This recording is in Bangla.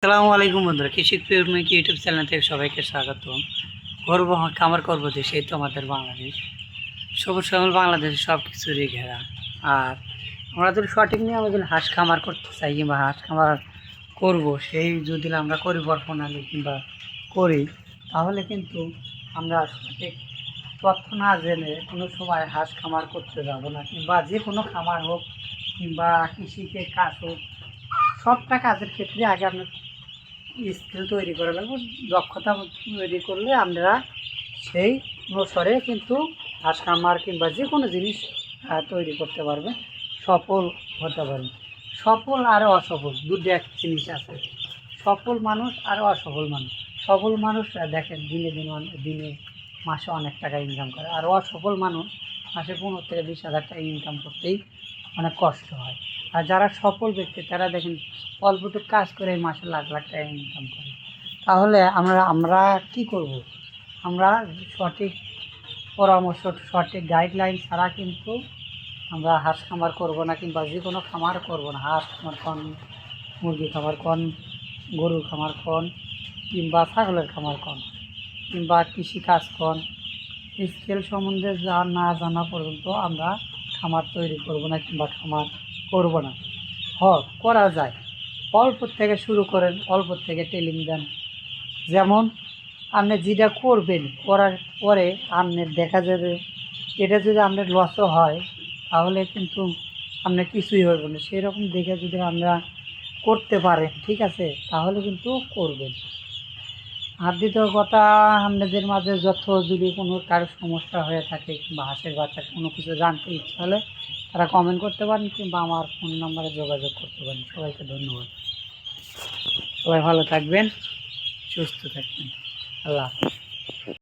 আসসালামু আলাইকুম বন্ধুরা, কৃষি প্রেমিক ইউটিউব চ্যানেল থেকে সবাইকে স্বাগতম। করবো খামার করবো দেশ, এই তো আমাদের বাংলাদেশ। সবুজ শ্যামল বাংলাদেশে সব কিছুরই ঘেরা। আর আমরা যদি সঠিক নিয়ে আমরা যদি হাঁস খামার করতে চাই কিংবা হাঁস খামার করবো, সেই যদি আমরা পরিকল্পনা নিই কিংবা করি, তাহলে কিন্তু আমরা সঠিক তথ্য না জেনে কোনো সময় হাঁস খামার করতে যাবো না, কিংবা যে কোনো খামার হোক কিংবা কৃষিকে কাজ হোক, সবটা কাজের ক্ষেত্রে আগে আপনার স্কিল তৈরি করা লাগবে। দক্ষতা তৈরি করলে আমরা সেই অনুসারে কিন্তু হাঁস খামার কিংবা যে কোনো জিনিস তৈরি করতে পারবে, সফল হতে পারবে। সফল আর অসফল দুটো এক জিনিস আছে। সফল মানুষ আর অসফল মানুষ। সফল মানুষ দেখেন দিনে মাসে অনেক টাকা ইনকাম করে, আর অসফল মানুষ মাসে 15 থেকে 20 হাজার টাকা ইনকাম করতেই অনেক কষ্ট হয়। আর যারা সফল ব্যক্তি তারা দেখেন অল্পটুকু কাজ করে মাসে লাখ লাখ টাকা ইনকাম করে। তাহলে আমরা কি করব? আমরা সঠিক পরামর্শ, সঠিক গাইডলাইন ছাড়া কিন্তু আমরা হাঁস খামার করবো না, কিংবা যে কোনো খামার করবো না। হাঁস খামার কোন, মুরগি খামার কোন, গরুর খামার কোন, কিংবা ছাগলের খামার কোন, কিংবা কৃষিকাজ কোন, স্কেল সম্বন্ধে না জানা পর্যন্ত আমরা খামার তৈরি করবো না কিংবা খামার করবো না। করা যায়, অল্প থেকে শুরু করেন, অল্প থেকে ট্রেনিং দেন। যেমন আপনি যেটা করবেন, করার পরে আপনার দেখা যাবে এটা যদি আপনার লসও হয়, তাহলে কিন্তু আপনার কিছুই হবে না। সেই রকম দেখে যদি আমরা করতে পারেন, ঠিক আছে, তাহলে কিন্তু করবেন। আর দ্বিতীয় কথা, আপনাদের মাঝে যদি কোনো কারো সমস্যা হয়ে থাকে কিংবা হাঁসের বাচ্চা কোনো কিছু জানতে ইচ্ছা হলে তারা কমেন্ট করতে পারেন কিংবা আমার ফোন নাম্বারে যোগাযোগ করতে পারেন। সবাইকে ধন্যবাদ। সবাই ভালো থাকবেন, সুস্থ থাকবেন। আল্লাহ হাফেজ।